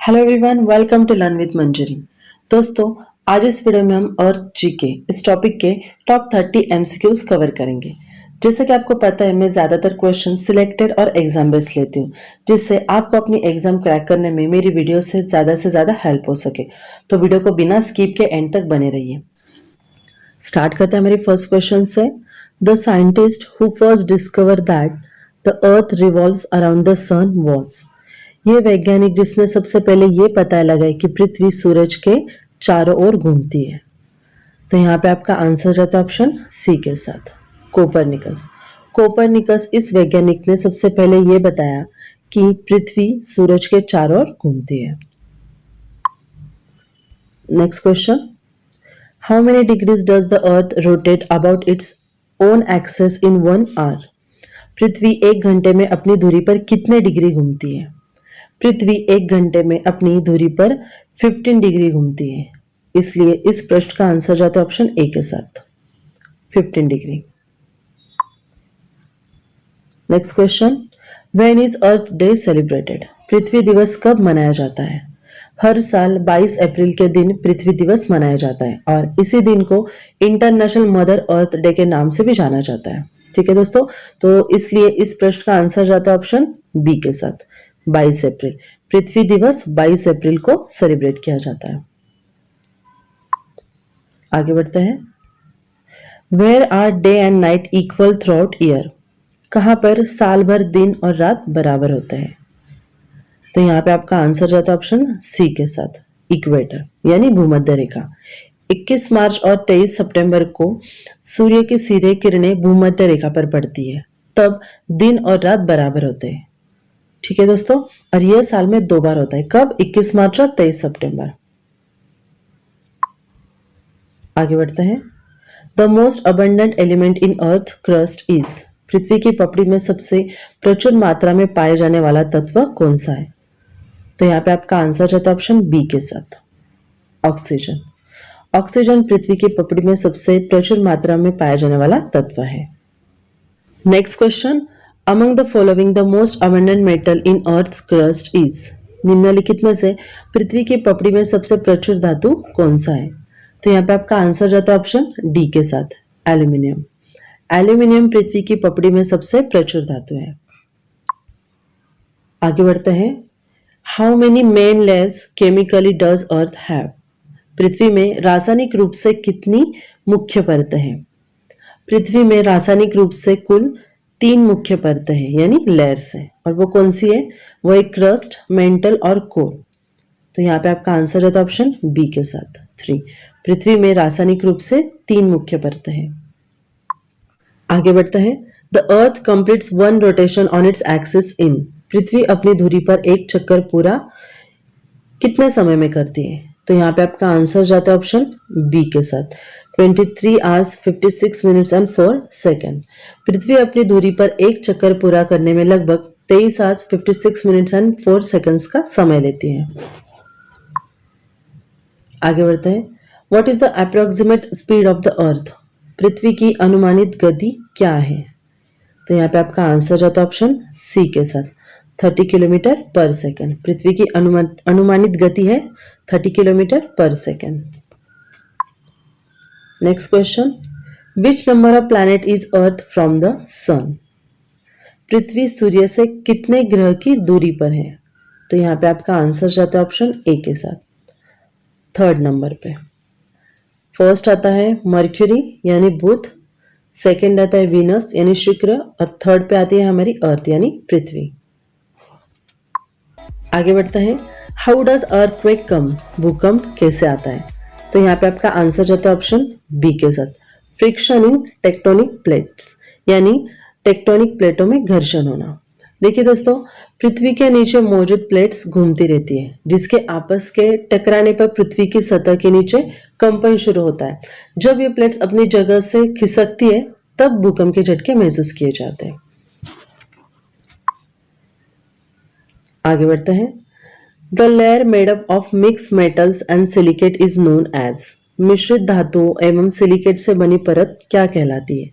Hello everyone, welcome to learn with Manjari. दोस्तों, आज इस वीडियो में हम अर्थ जीके इस टॉपिक के टॉप 30 एमसीक्यूज कवर करेंगे। जैसा कि आपको पता है, मैं ज़्यादातर क्वेश्चन सिलेक्टेड और एग्जाम बेस्ड लेती हूँ, जिससे आपको अपनी एग्जाम क्रैक करने में मेरी वीडियो से ज़्यादा हेल्प हो सके। तो वीडियो को बिना स्किप के एंड तक बने रहिए। स्टार्ट करते हैं हमारी फर्स्ट क्वेश्चन से। The scientist who first discover that the earth revolves around the sun was. ये वैज्ञानिक जिसने सबसे पहले ये पता लगाया कि पृथ्वी सूरज के चारों ओर घूमती है। तो यहाँ पे आपका आंसर रहता है ऑप्शन सी के साथ, कोपरनिकस। कोपरनिकस इस वैज्ञानिक ने सबसे पहले ये बताया कि पृथ्वी सूरज के चारों ओर घूमती है। Next question, how many degrees does the earth rotate about its own axis in 1 hour. पृथ्वी एक घंटे में अपनी धुरी पर कितने डिग्री घूमती है। पृथ्वी एक घंटे में अपनी धुरी पर 15 डिग्री घूमती है, इसलिए इस प्रश्न का आंसर जाता है ऑप्शन ए के साथ, 15 डिग्री। Next question, when is Earth Day celebrated. पृथ्वी दिवस कब मनाया जाता है। हर साल 22 अप्रैल के दिन पृथ्वी दिवस मनाया जाता है और इसी दिन को इंटरनेशनल मदर अर्थ डे के नाम से भी जाना जाता है। ठीक है दोस्तों, तो इसलिए इस प्रश्न का आंसर जाता है ऑप्शन बी के साथ, 22 अप्रैल। पृथ्वी दिवस 22 अप्रैल को सेलिब्रेट किया जाता है। आगे बढ़ते हैं। Where are day and night equal throughout year. कहां पर साल भर दिन और रात बराबर होते हैं। तो यहाँ पे आपका आंसर जाता है ऑप्शन सी के साथ, इक्वेटर यानी भूमध्य रेखा। 21 मार्च और 23 सितंबर को सूर्य की सीधे किरणें भूमध्य रेखा पर पड़ती है, तब दिन और रात बराबर होते हैं। ठीक है दोस्तों, और यह साल में 2 बार होता है, कब, 21 मार्च और 23 सितंबर। आगे बढ़ते हैं। The most abundant element in earth crust is. पृथ्वी की पपड़ी में सबसे प्रचुर मात्रा में पाए जाने वाला तत्व कौन सा है। तो यहाँ पे आपका आंसर रहता है ऑप्शन बी के साथ, ऑक्सीजन। ऑक्सीजन पृथ्वी की पपड़ी में सबसे प्रचुर मात्रा में पाया जाने वाला तत्व है। Next question, Among the following, the most abundant metal in Earth's crust is। निम्नलिखित में से पृथ्वी की पपड़ी में सबसे प्रचुर धातु कौन सा है। तो यहाँ पे आपका आंसर जाता है ऑप्शन डी के साथ, एल्यूमिनियम। एल्यूमिनियम पृथ्वी की पपड़ी में सबसे प्रचुर धातु है। आगे बढ़ते हैं। How many main layers chemically does earth have. पृथ्वी में रासायनिक रूप से कितनी मुख्य परतें हैं। पृथ्वी में रासायनिक रूप से कुल 3 मुख्य परतें हैं यानी लेयर्स है, और वो कौन सी है, वो एक क्रस्ट, मेंटल और कोर। तो यहाँ पे आपका आंसर है तो ऑप्शन बी के साथ, 3। पृथ्वी में रासायनिक रूप से 3 मुख्य परतें हैं। आगे बढ़ते हैं। The earth completes 1 rotation on its axis in. पृथ्वी अपनी धुरी पर एक चक्कर पूरा कितने समय में करती है। तो यहाँ पे आपका आंसर जाता है ऑप्शन बी के साथ, 23 आवर्स 56 मिनट्स एंड 4 सेकेंड। पृथ्वी अपनी दूरी पर एक चक्कर पूरा करने में लगभग 23 आवर्स 56 मिनट्स एंड 4 सेकेंड्स का समय लेती है। आगे बढ़ते हैं। What is the approximate speed of the earth. पृथ्वी की अनुमानित गति क्या है। तो यहाँ पे आपका आंसर जाता है ऑप्शन सी के साथ, 30 किलोमीटर पर सेकेंड। पृथ्वी की अनुमानित गति है 30 kilometre per second. Next question, which number of planet is earth from the sun. पृथ्वी सूर्य से कितने ग्रह की दूरी पर है। तो यहाँ पे आपका आंसर जाता है ऑप्शन ए के साथ, 3rd नंबर पे। फर्स्ट आता है मर्क्यूरी यानी बुध, सेकंड आता है वीनस यानी शुक्र, और 3rd पे आती है हमारी अर्थ यानी पृथ्वी। आगे बढ़ता है। हाउ डज अर्थक्वेक कम। भूकंप कैसे आता है। तो यहाँ पे आपका आंसर जाता है ऑप्शन बी के साथ, फ्रिक्शन इन टेक्टोनिक प्लेट्स, यानी टेक्टोनिक प्लेटों में घर्षण होना। देखिए दोस्तों, पृथ्वी के नीचे मौजूद प्लेट्स घूमती रहती है, जिसके आपस के टकराने पर पृथ्वी की सतह के नीचे कंपन शुरू होता है। जब ये प्लेट्स अपनी जगह से खिसकती है, तब भूकंप के झटके महसूस किए जाते हैं। आगे बढ़ते हैं। The layer made up of mix metals and silicate is known as. मिश्रित धातुओं एवं सिलिकेट से बनी परत क्या कहलाती है।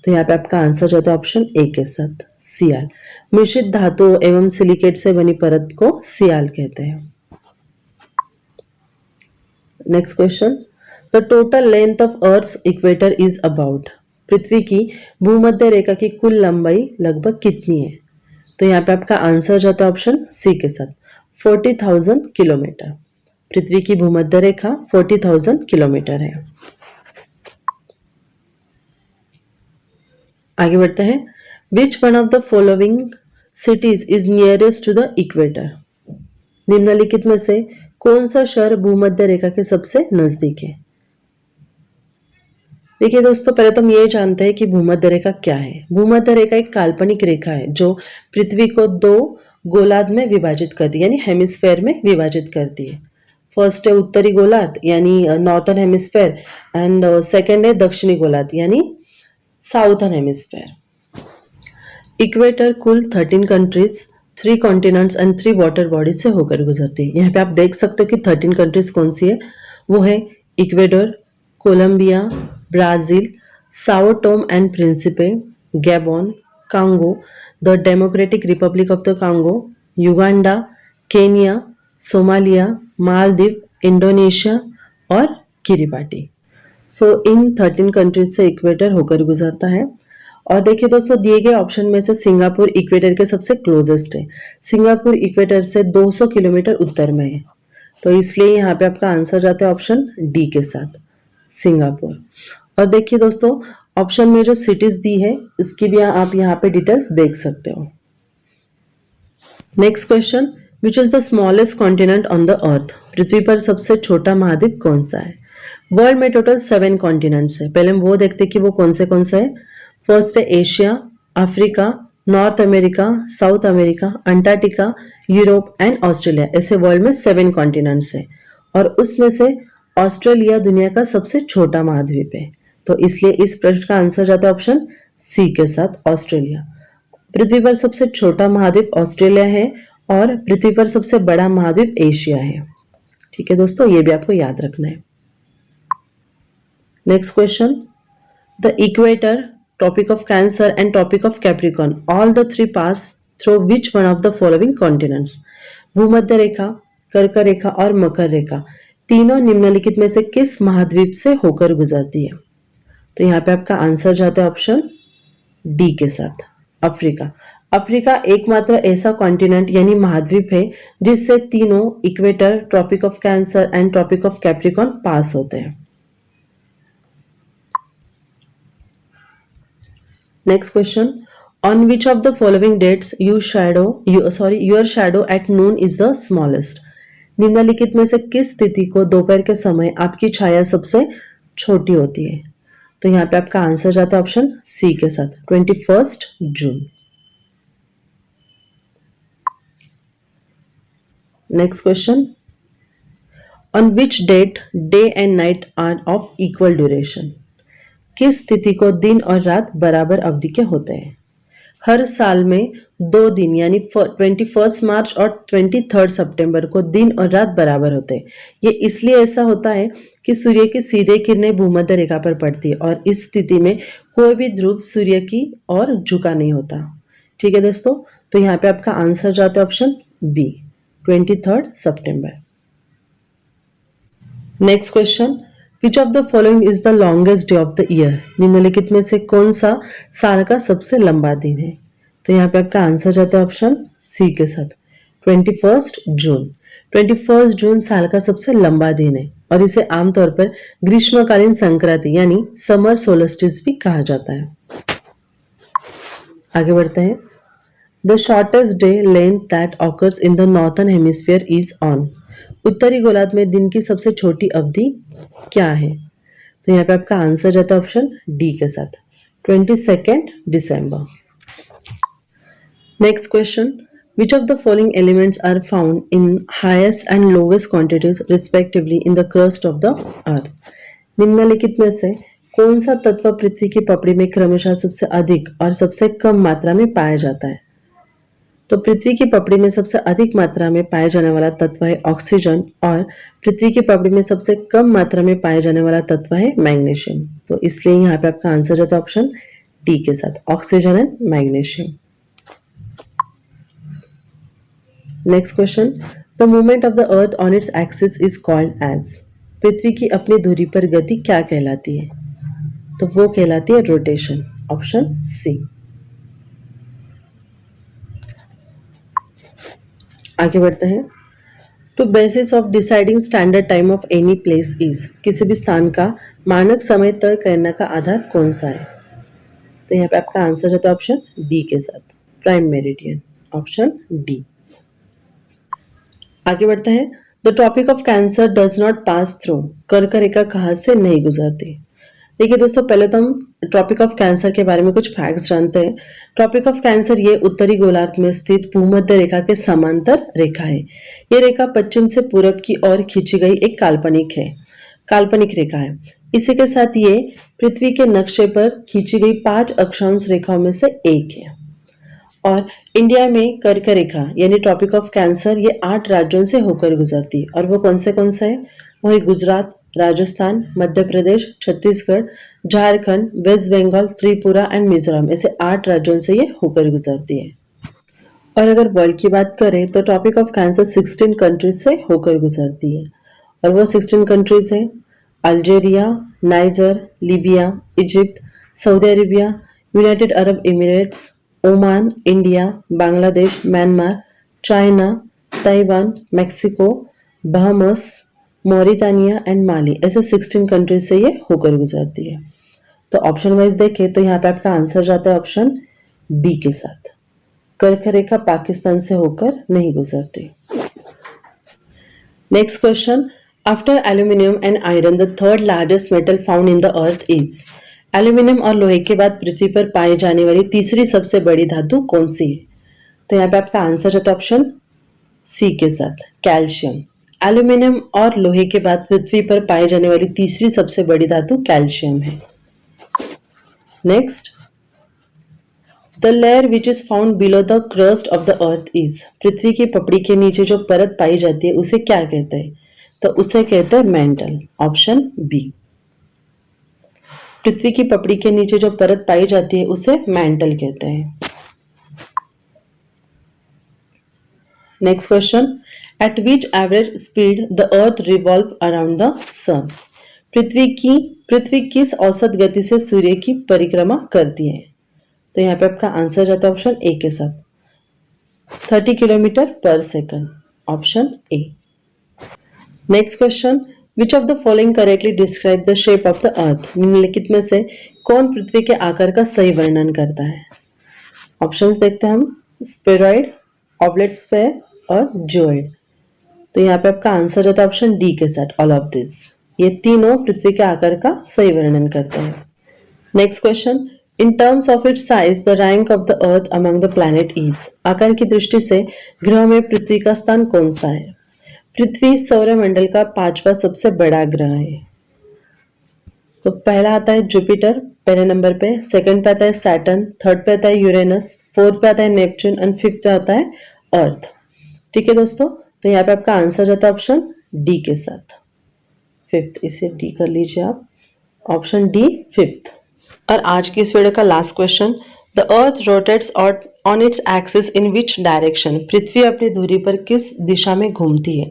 तो यहाँ पे आपका आंसर जाता है ऑप्शन ए के साथ, सियाल। मिश्रित धातुओं एवं सिलिकेट से बनी परत को सियाल कहते हैं। Next question, the total length of earth equator is about. पृथ्वी की भूमध्य रेखा की कुल लंबाई लगभग कितनी है? तो यहाँ पे आपका आंसर जाता है ऑप्शन सी के साथ, 40,000 किलोमीटर। पृथ्वी की भूमध्य रेखा 40,000 किलोमीटर है। आगे बढ़ते हैं, which one of the following cities is nearest to the equator. निम्नलिखित में से कौन सा शहर भूमध्य रेखा के सबसे नजदीक है? देखिए दोस्तों, पहले तो हम ये जानते हैं कि भूमध्य रेखा क्या है। भूमध्य रेखा एक काल्पनिक रेखा है जो पृथ्वी को दो गोलार्ध में विभाजित करती है, यानी हेमिस्फेयर में विभाजित करती है। फर्स्ट है उत्तरी गोलार्ध यानी नॉर्थन हेमिस्फेयर, एंड सेकेंड है दक्षिणी गोलार्ध यानी साउथर्न हेमिस्फेयर। इक्वेटर कुल 13 countries, 3 continents and 3 water bodies से होकर गुजरती है। यहाँ पे आप देख सकते हो कि 13 कंट्रीज कौन सी है। वो है Ecuador, Colombia, Brazil, Sao Tome and Principe, Gabon, Congo, the Democratic Republic of the Congo, Uganda, Kenya, Somalia, Maldives, Indonesia और किरिबाटी। सो इन 13 कंट्रीज से इक्वेटर होकर गुजरता है। और देखिए दोस्तों, दिए गए ऑप्शन में से सिंगापुर इक्वेटर के सबसे क्लोजेस्ट है। सिंगापुर इक्वेटर से 200 किलोमीटर उत्तर में है, तो इसलिए यहाँ पे आपका आंसर जाता है ऑप्शन डी के साथ, सिंगापुर। और देखिए दोस्तों, ऑप्शन में जो सिटीज दी है उसकी भी आप यहाँ पे डिटेल्स देख सकते हो। Next question, which is the smallest continent on the earth. पृथ्वी पर सबसे छोटा महाद्वीप कौन सा है? वर्ल्ड में टोटल 7 कॉन्टिनेंट्स है। पहले हम वो देखते हैं कि वो कौन से है। फर्स्ट है Asia, Africa, north America, south America, Antarctica, Europe and Australia. ऐसे वर्ल्ड में 7 कॉन्टिनेंट्स है और उसमें से ऑस्ट्रेलिया दुनिया का सबसे छोटा महाद्वीप है, तो इसलिए इस प्रश्न का आंसर जाता है ऑप्शन सी के साथ, ऑस्ट्रेलिया। पृथ्वी पर सबसे छोटा महाद्वीप ऑस्ट्रेलिया है और पृथ्वी पर सबसे बड़ा महाद्वीप एशिया है। ठीक है दोस्तों, ये भी आपको याद रखना है। Next question, the equator, topic of Cancer and topic of Capricorn, all the 3 pass through which one of the following continents. भूमध्य रेखा, कर्क रेखा और मकर रेखा तीनों निम्नलिखित में से किस महाद्वीप से होकर गुजरती है? तो यहाँ पे आपका आंसर जाता है ऑप्शन डी के साथ, अफ्रीका। अफ्रीका एकमात्र ऐसा कॉन्टिनेंट यानी महाद्वीप है जिससे तीनों equator, Tropic of Cancer and Tropic of Capricorn pass होते हैं। Next question, on which of the following dates your shadow at noon is the smallest। निम्नलिखित में से किस तिथि को दोपहर के समय आपकी छाया सबसे छोटी होती है? तो यहाँ पे आपका आंसर जाता है ऑप्शन सी के साथ, 21 जून। Next question, on which date day and night are of equal duration. किस तिथि को दिन और रात बराबर अवधि के होते हैं? हर साल में 2 दिन यानी 21 मार्च और 23 सितंबर को दिन और रात बराबर होते हैं। ये इसलिए ऐसा होता है कि सूर्य की सीधे किरणें भूमध्य रेखा पर पड़ती है और इस स्थिति में कोई भी ध्रुव सूर्य की ओर झुका नहीं होता। ठीक है दोस्तों, तो यहाँ पे आपका आंसर जाता है ऑप्शन बी, 23 सितंबर। Next question, which of the following is the longest day of the year. निम्नलिखित में से कौन सा साल का सबसे लंबा दिन है? तो यहाँ पे आपका आंसर जाता है ऑप्शन सी के साथ, 21 जून। 21 जून साल का सबसे लंबा दिन है और इसे आमतौर पर ग्रीष्मकालीन संक्रांति यानी समर सोलस्टिस भी कहा जाता है। आगे बढ़ते हैं, the shortest day length that occurs in the northern hemisphere is on. उत्तरी गोलार्ध में दिन की सबसे छोटी अवधि क्या है? तो यहाँ पे आपका आंसर जाता है ऑप्शन डी के साथ, 22 दिसंबर। Next question, which of the following elements are found in highest and lowest quantities respectively in the crust of the earth. निम्नलिखित में से कौन सा तत्व पृथ्वी की पपड़ी में क्रमशः सबसे अधिक और सबसे कम मात्रा में पाया जाता है? तो पृथ्वी की पपड़ी में सबसे अधिक मात्रा में पाया जाने वाला तत्व है ऑक्सीजन और पृथ्वी की पपड़ी में सबसे कम मात्रा में पाया जाने वाला तत्व है मैग्नीशियम। तो इसलिए यहाँ पे आपका आंसर जाता है ऑप्शन डी के साथ, oxygen and magnesium. Next question, the movement of the earth on its axis is called as. पृथ्वी की अपनी धुरी पर गति क्या कहलाती है? तो वो कहलाती है रोटेशन। Option C. आगे बढ़ते हैं। To basis of deciding standard time of any place is, किसी भी स्थान का मानक समय तय करने का आधार कौन सा है? तो यहाँ पे आपका आंसर है तो ऑप्शन डी के साथ, प्राइम मेरिडियन। Option D. आगे बढ़ते हैं। The topic of cancer does not pass through, कर्क रेखा कहाँ से नहीं गुजरती? देखिए दोस्तों, पहले तो हम ट्रॉपिक ऑफ कैंसर के बारे में कुछ फैक्ट्स जानते हैं। ट्रॉपिक ऑफ कैंसर ये उत्तरी गोलार्ध में स्थित भूमध्य रेखा के समांतर रेखा है। ये रेखा पश्चिम से पूरब की ओर खींची गई एक काल्पनिक रेखा है। इसी के साथ ये पृथ्वी के नक्शे पर खींची गई 5 अक्षांश रेखाओं में से एक है। और इंडिया में कर्क रेखा यानी ट्रॉपिक ऑफ कैंसर ये 8 राज्यों से होकर गुजरती है। और वो कौन से है? वो है गुजरात, राजस्थान, मध्य प्रदेश, छत्तीसगढ़, झारखंड, वेस्ट बंगाल, त्रिपुरा एंड मिजोरम, ऐसे 8 राज्यों से ये होकर गुजरती है। और अगर वर्ल्ड की बात करें तो टॉपिक ऑफ कैंसर 16 कंट्रीज से होकर गुजरती है। और वो 16 कंट्रीज है Algeria, Niger, Libya, Egypt, Saudi Arabia, United Arab Emirates, Oman, India, Bangladesh, Myanmar, China, Taiwan, Mexico, Bahamas, Mauritania and Mali, ऐसे 16 कंट्रीज से ये होकर गुजरती है। तो ऑप्शन वाइज देखें तो यहाँ पे आपका आंसर जाता है ऑप्शन बी के साथ, कर्क रेखा पाकिस्तान से होकर नहीं गुजरती। Next question, after aluminium and iron the third largest metal found in the earth is, aluminium और लोहे के बाद पृथ्वी पर पाई जाने वाली तीसरी सबसे बड़ी धातु कौन सी है? तो यहाँ पे आपका आंसर जाता है ऑप्शन सी के साथ, कैल्शियम। एल्यूमिनियम और लोहे के बाद पृथ्वी पर पाई जाने वाली तीसरी सबसे बड़ी धातु कैल्शियम है। Next, the layer which is found below the crust of the earth is, पृथ्वी की पपड़ी के नीचे जो परत पाई जाती है उसे क्या कहते हैं? तो उसे कहते हैं मेंटल। Option B. पृथ्वी की पपड़ी के नीचे जो परत पाई जाती है उसे मेंटल कहते हैं। Next question, at which average speed the earth revolve around the sun, पृथ्वी किस औसत गति से सूर्य की परिक्रमा करती है? तो यहाँ पे आपका आंसर जाता है ऑप्शन ए के साथ, 30 किलोमीटर पर second. Option A. Next question, which of the following correctly describe the shape of the earth, निम्नलिखित में से कौन पृथ्वी के आकार का सही वर्णन करता है? ऑप्शंस देखते हैं हम, स्फेरॉइड, ऑब्लेट स्फेयर और जियोइड। तो यहाँ पे आपका आंसर जाता है ऑप्शन डी के साथ, ऑल ऑफ दिस। ये तीनों पृथ्वी के आकार का सही वर्णन करते हैं। Next question, in terms of its size the rank of the earth among the planet is, आकार की दृष्टि से ग्रह में पृथ्वी का स्थान कौन सा है? पृथ्वी सौरमंडल का 5वां सबसे बड़ा ग्रह है। तो पहला आता है जुपिटर पहले नंबर पे, सेकंड पे आता है सैटर्न, थर्ड पे आता है यूरेनस, फोर्थ पे आता है नेपच्यून एंड फिफ्थ पे आता है अर्थ। ठीक है दोस्तों, तो यहाँ पे आपका आंसर जाता है ऑप्शन डी के साथ, फिफ्थ। इसे डी कर लीजिए आप, ऑप्शन डी फिफ्थ। और आज की इस वीडियो का last question, the earth rotates on its axis in which direction, पृथ्वी अपनी धुरी पर किस दिशा में घूमती है?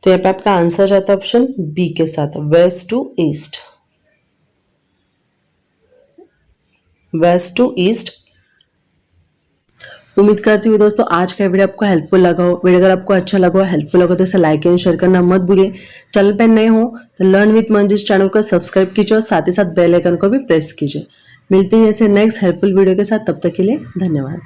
तो यहाँ पे आपका आंसर जाता है ऑप्शन बी के साथ, west to east. West to east. उम्मीद करती हूँ दोस्तों आज का वीडियो आपको हेल्पफुल लगा हो। वीडियो अगर आपको अच्छा लगा हो, हेल्पफुल लगा तो इसे लाइक एंड शेयर करना मत भूलिए। चैनल पर नए हो तो लर्न विद मंजिश चैनल को सब्सक्राइब कीजिए और साथ ही साथ बेल आइकन को भी प्रेस कीजिए। मिलते हैं ऐसे नेक्स्ट हेल्पफुल वीडियो के साथ, तब तक के लिए धन्यवाद।